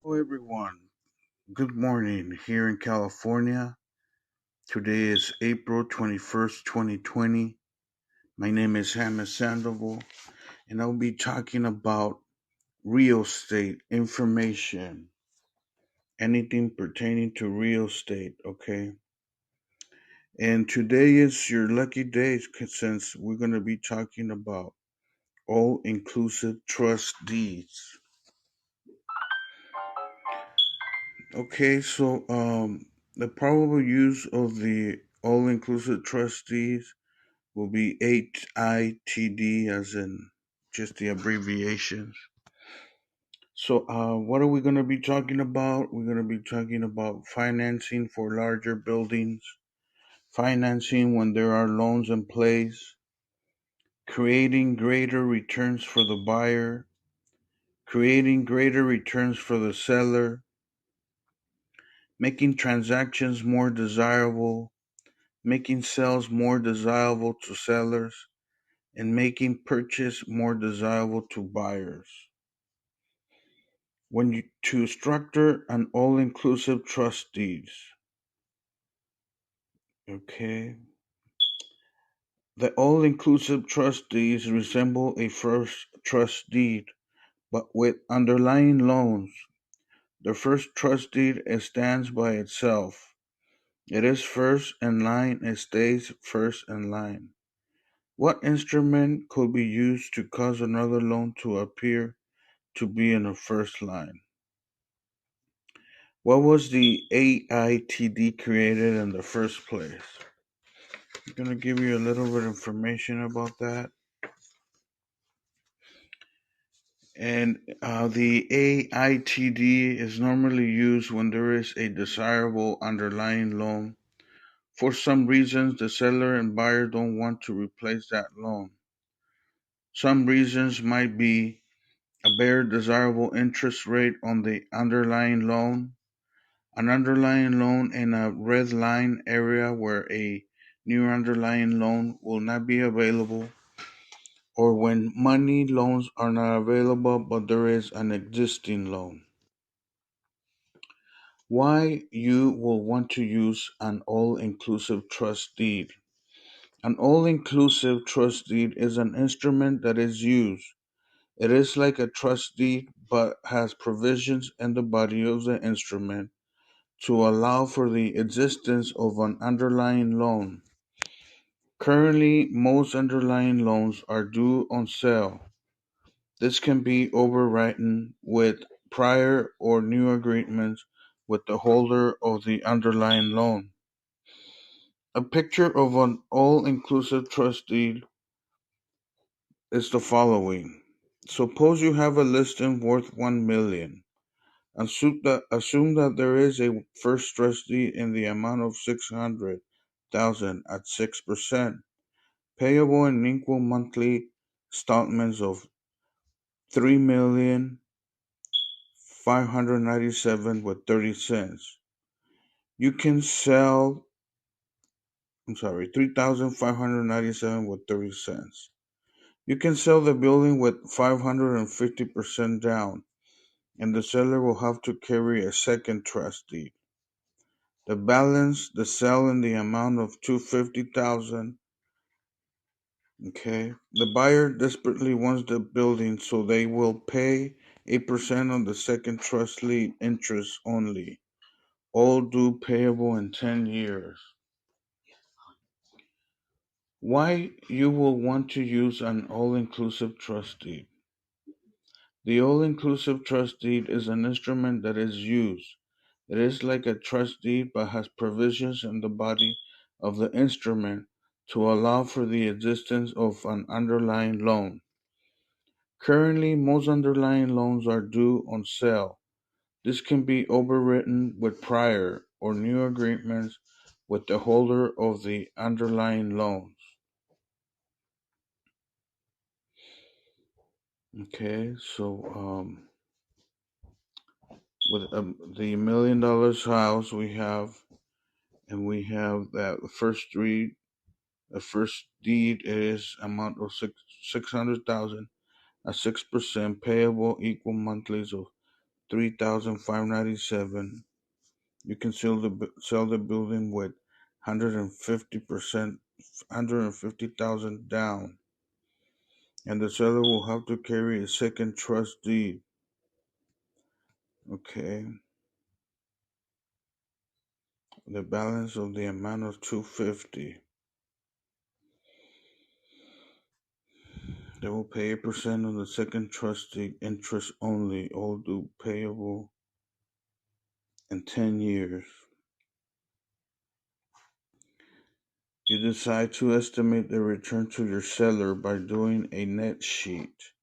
Hello, everyone. Good morning here in California. Today is April 21st, 2020. My name is James Sandoval, and I'll be talking about real estate information, anything pertaining to real estate, okay? And today is your lucky day since we're going to be talking about all inclusive trust deeds. Okay, the probable use of the all inclusive trustees will be AITD, as in just the abbreviations. What are we going to be talking about? We're going to be talking about financing for larger buildings, financing when there are loans in place, creating greater returns for the buyer, creating greater returns for the seller, making transactions more desirable, making sales more desirable to sellers, and making purchase more desirable to buyers. To structure an all-inclusive trust deeds, okay? The all-inclusive trust deeds resemble a first trust deed, but with underlying loans. The first trust deed stands by itself. It is first in line and stays first in line. What instrument could be used to cause another loan to appear to be in the first line? What was the AITD created in the first place? I'm going to give you a little bit of information about that. And the AITD is normally used when there is a desirable underlying loan. For some reasons, the seller and buyer don't want to replace that loan. Some reasons might be a bare desirable interest rate on the underlying loan, an underlying loan in a red line area where a new underlying loan will not be available, or when money loans are not available but there is an existing loan. Why you will want to use an all-inclusive trust deed. An all-inclusive trust deed is an instrument that is used. It is like a trust deed but has provisions in the body of the instrument to allow for the existence of an underlying loan. Currently, most underlying loans are due on sale. This can be overwritten with prior or new agreements with the holder of the underlying loan. A picture of an all-inclusive trust deed is the following. Suppose you have a listing worth 1 million. Assume that there is a first trust deed in the amount of 600,000 at 6%, payable in equal monthly installments of 3,597 with 30 cents. You can sell 3,597 with 30 cents. You can sell the building with 550% down, and the seller will have to carry a second trust deed. The balance, the sell in the amount of 250,000. Okay. The buyer desperately wants the building, so they will pay 8% on the second trust deed interest only, all due payable in 10 years. Why you will want to use an all-inclusive trust deed. The all-inclusive trust deed is an instrument that is used. It is like a trust deed but has provisions in the body of the instrument to allow for the existence of an underlying loan. Currently, most underlying loans are due on sale. This can be overwritten with prior or new agreements with the holder of the underlying loans. Okay, with the $1 million house we have, and we have that the first deed is amount of 600,000 at 6%, payable equal monthlies of $3,597. You can sell the building with 150%, 150,000 down, and the seller will have to carry a second trust deed. Okay, the balance of the amount of 250. They will pay 8% on the second trust deed interest only, all due payable in 10 years. You decide to estimate the return to your seller by doing a net sheet.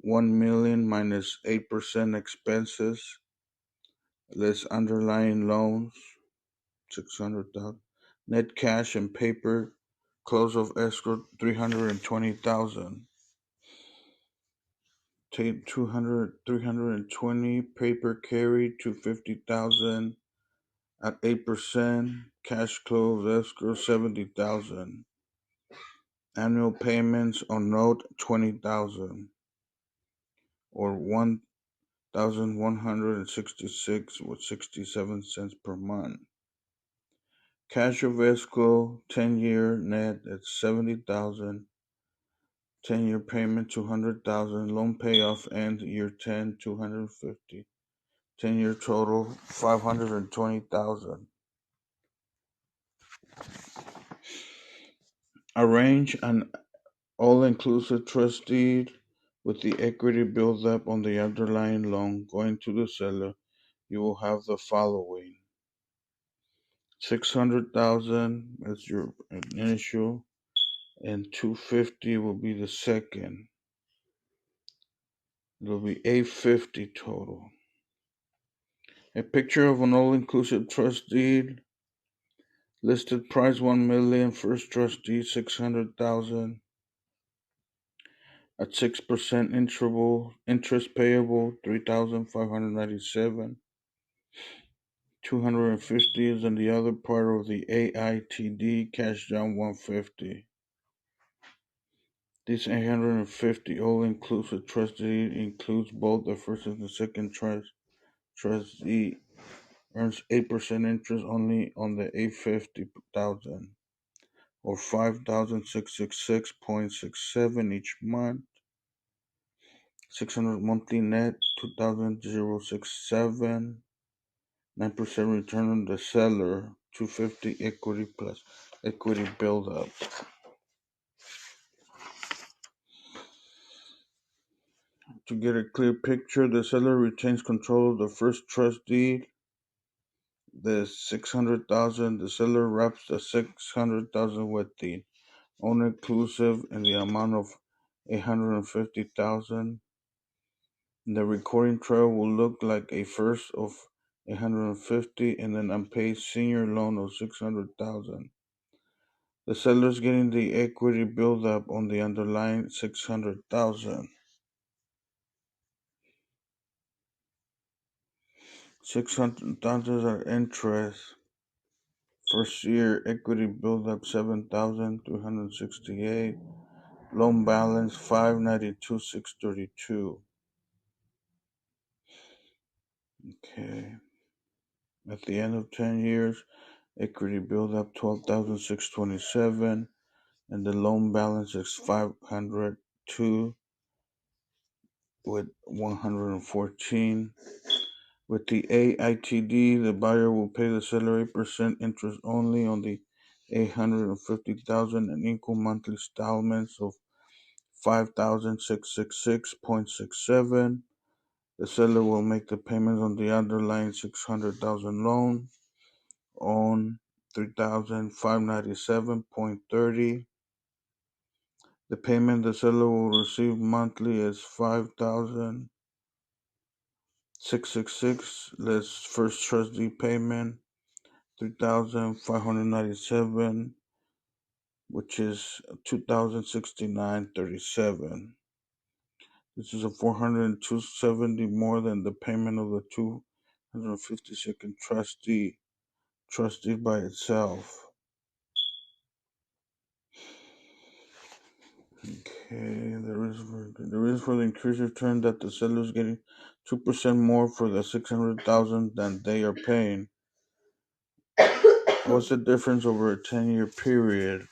1 million minus 8% expenses, less underlying loans, 600,000. Net cash and paper, close of escrow, 320,000. Take 320, paper carry, 250,000 at 8%, cash close escrow, 70,000. Annual payments on note, 20,000 or 1,166 with 67 cents per month. Cash of escrow, 10-year net at 70,000. 10-year payment, 200,000. Loan payoff end year 10, 250. 10-year total, 520,000. Arrange an all-inclusive trust deed with the equity build up on the underlying loan going to the seller. You will have the following: 600,000 as your initial, and 250 will be the second. It'll be 850 total. A picture of an all-inclusive trust deed. Listed price 1 million. First trust deed 600,000. At 6% interest payable 3,597. 250 is in the other part of the AITD, cash down 150. This 850 all-inclusive trust deed includes both the first and the second trust. Trustee earns 8% interest only on the 850,000 or 5,666.67 each month. 600 monthly net, 2,067. 9% return on the seller, 250 equity plus equity build up. To get a clear picture, the seller retains control of the first trust deed. The 600,000, the seller wraps the 600,000 with the owner inclusive in the amount of 850,000. The recording trail will look like a first of 850 and an unpaid senior loan of 600,000. The seller's getting the equity build up on the underlying 600,000. 600,000 are interest. First year equity build up 7,368. Loan balance 592,632. Okay. At the end of 10 years, equity build up 12,627, and the loan balance is 502 with 114. With the AITD, the buyer will pay the seller 8% interest only on the 850,000 and equal monthly installments of 5,666.67. The seller will make the payments on the underlying 600,000 loan on 3,597.30. The payment the seller will receive monthly is 5,666 less first trust deed payment 3,597, which is 2,069.37. This is a 402.70 more than the payment of the 252nd trustee by itself. Okay. Okay, the the increased return that the seller is getting 2% more for the 600,000 than they are paying. What's the difference over a 10-year period?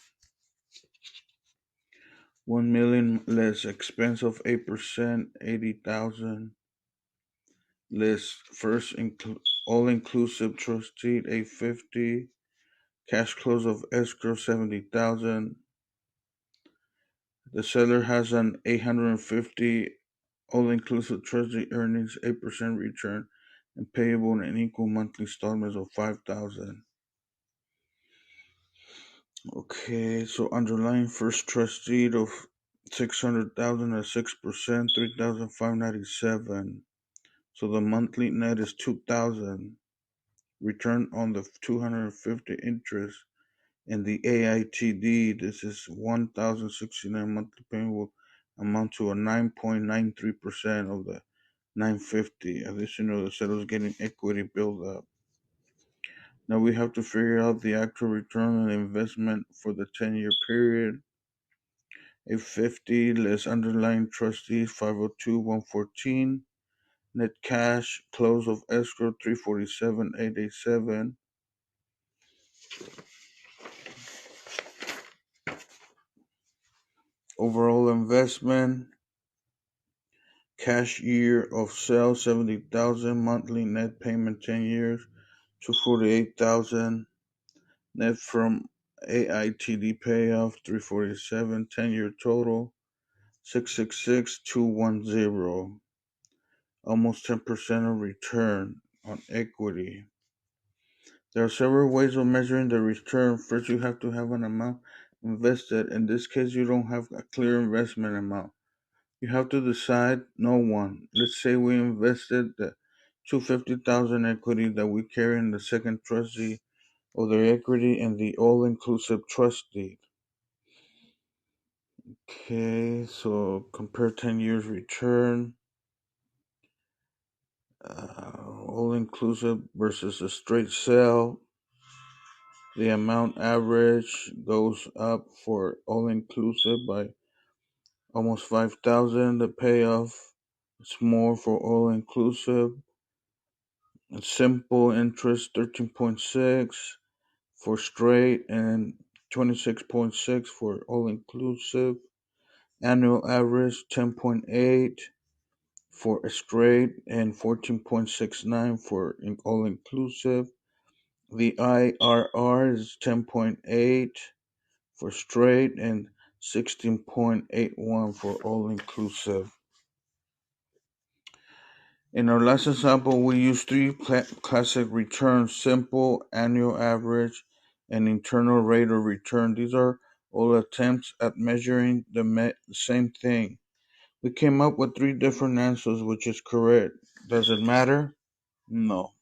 1 million less expense of 8%, 80,000 less all inclusive trust deed 850, cash close of escrow 70,000. The seller has an 850 all inclusive trust deed earnings 8% return and payable in an equal monthly installments of 5,000. Okay, so underlying first trust deed of 600,000 at 6%, 3,597. So the monthly net is 2,000. Return on the 250 interest and the AITD. This is 1,069 monthly payment will amount to a 9.93% of the 950. Additional, the seller is getting equity build up. Now we have to figure out the actual return on investment for the 10-year period. A 50 less underlying trustee 502 114. Net cash close of escrow 347 887. Overall investment cash year of sale 70,000. Monthly net payment 10 years 248,000. Net from AITD payoff 347. 10-year total 666,210. Almost 10% of return on equity. There are several ways of measuring the return. First, you have to have an amount invested. In this case, you don't have a clear investment amount. You have to decide no one. Let's say we invested the 250,000 equity that we carry in the second trustee of the equity in the all-inclusive trust deed. Okay, so compare 10 years return, all-inclusive versus a straight sale. The amount average goes up for all-inclusive by almost 5,000. The payoff is more for all-inclusive. Simple interest 13.6 for straight and 26.6 for all-inclusive. Annual average 10.8 for a straight and 14.69 for all-inclusive. The IRR is 10.8 for straight and 16.81 for all-inclusive. In our last example, we used three classic returns: simple, annual average, and internal rate of return. These are all attempts at measuring the same thing. We came up with three different answers, which is correct. Does it matter? No.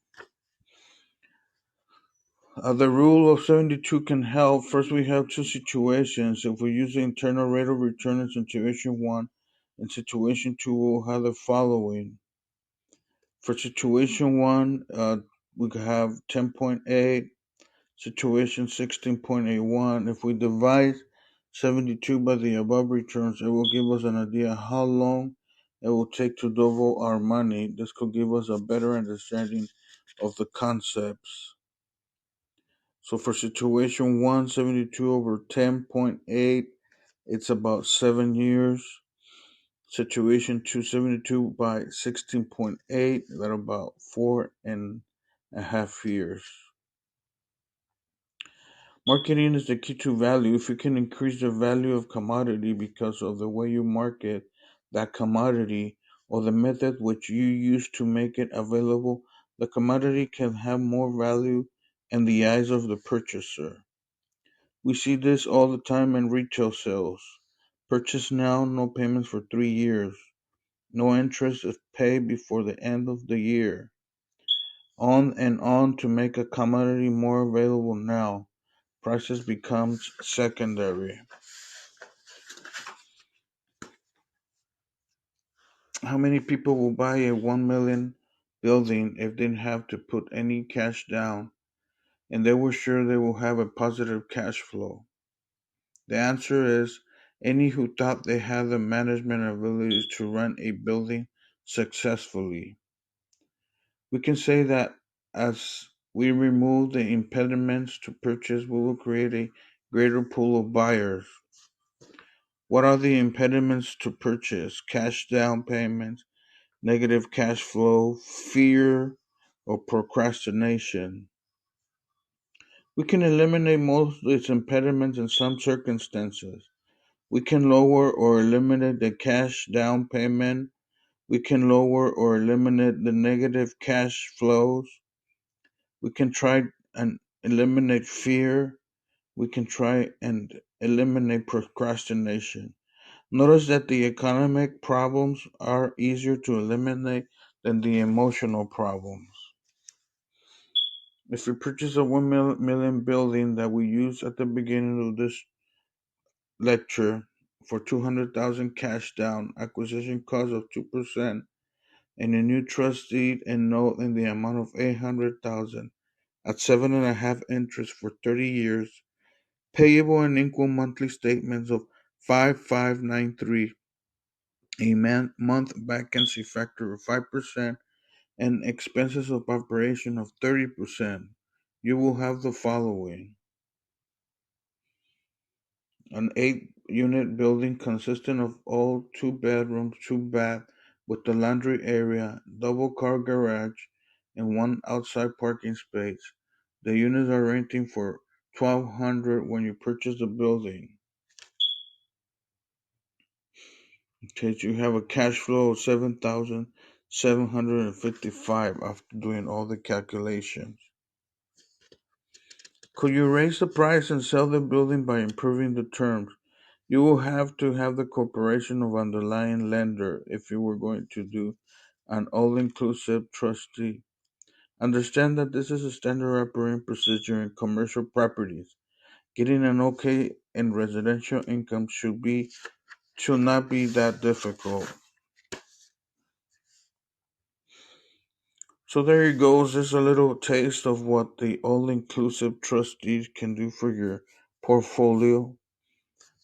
The rule of 72 can help. First, we have two situations. If we use the internal rate of return in situation 1, in situation 2, we'll have the following. For situation 1, we could have 10.8, situation 16.81. If we divide 72 by the above returns, it will give us an idea how long it will take to double our money. This could give us a better understanding of the concepts. So for situation 1, 72 over 10.8, it's about 7 years. Situation 272 by 16.8, that about 4.5 years. Marketing is the key to value. If you can increase the value of commodity because of the way you market that commodity or the method which you use to make it available, the commodity can have more value in the eyes of the purchaser. We see this all the time in retail sales. Purchase now, no payments for 3 years. No interest is paid before the end of the year. On and on to make a commodity more available now. Prices becomes secondary. How many people will buy a 1 million building if they didn't have to put any cash down and they were sure they will have a positive cash flow? The answer is any who thought they had the management abilities to run a building successfully. We can say that as we remove the impediments to purchase, we will create a greater pool of buyers. What are the impediments to purchase? Cash down payments, negative cash flow, fear, or procrastination. We can eliminate most of these impediments in some circumstances. We can lower or eliminate the cash down payment. We can lower or eliminate the negative cash flows. We can try and eliminate fear. We can try and eliminate procrastination. Notice that the economic problems are easier to eliminate than the emotional problems. If we purchase a 1 million building that we used at the beginning of this lecture for 200,000 cash down, acquisition cost of 2%, and a new trust deed and note in the amount of 800,000 at 7.5 interest for 30 years, payable in equal monthly statements of 5593, a month vacancy factor of 5%, and expenses of operation of 30%. You will have the following: an 8-unit building consisting of all 2 bedrooms, 2 bath, with the laundry area, double car garage, and one outside parking space. The units are renting for 1,200 when you purchase the building. Okay, so you have a cash flow of 7,755 after doing all the calculations. Could you raise the price and sell the building by improving the terms? You will have to have the corporation of underlying lender if you were going to do an all-inclusive trustee. Understand that this is a standard operating procedure in commercial properties. Getting an okay in residential income should not be that difficult. So there you go. Just a little taste of what the all-inclusive trustee can do for your portfolio.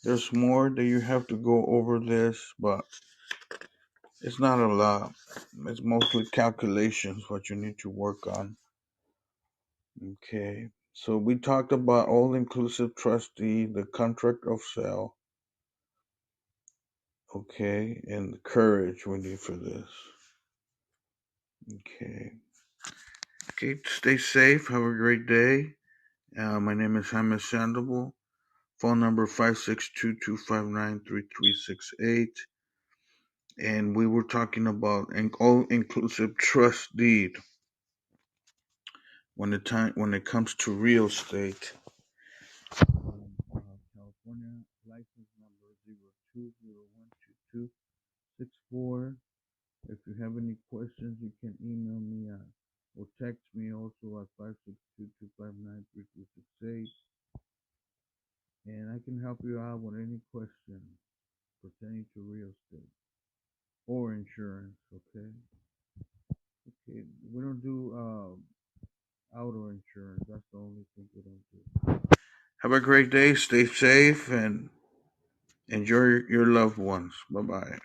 There's more that you have to go over this, but it's not a lot. It's mostly calculations what you need to work on. Okay. So we talked about all-inclusive trustee, the contract of sale. Okay, and the courage we need for this. Okay. Okay. Stay safe. Have a great day. My name is Jaime Sandoval. Phone number 562-259-3368. And we were talking about an all-inclusive trust deed when it comes to real estate. California license number 02012264. If you have any questions, you can email me or text me also at 562-259-3368, and I can help you out with any question pertaining to real estate or insurance. Okay. Okay. We don't do auto insurance. That's the only thing we don't do. Have a great day. Stay safe and enjoy your loved ones. Bye bye.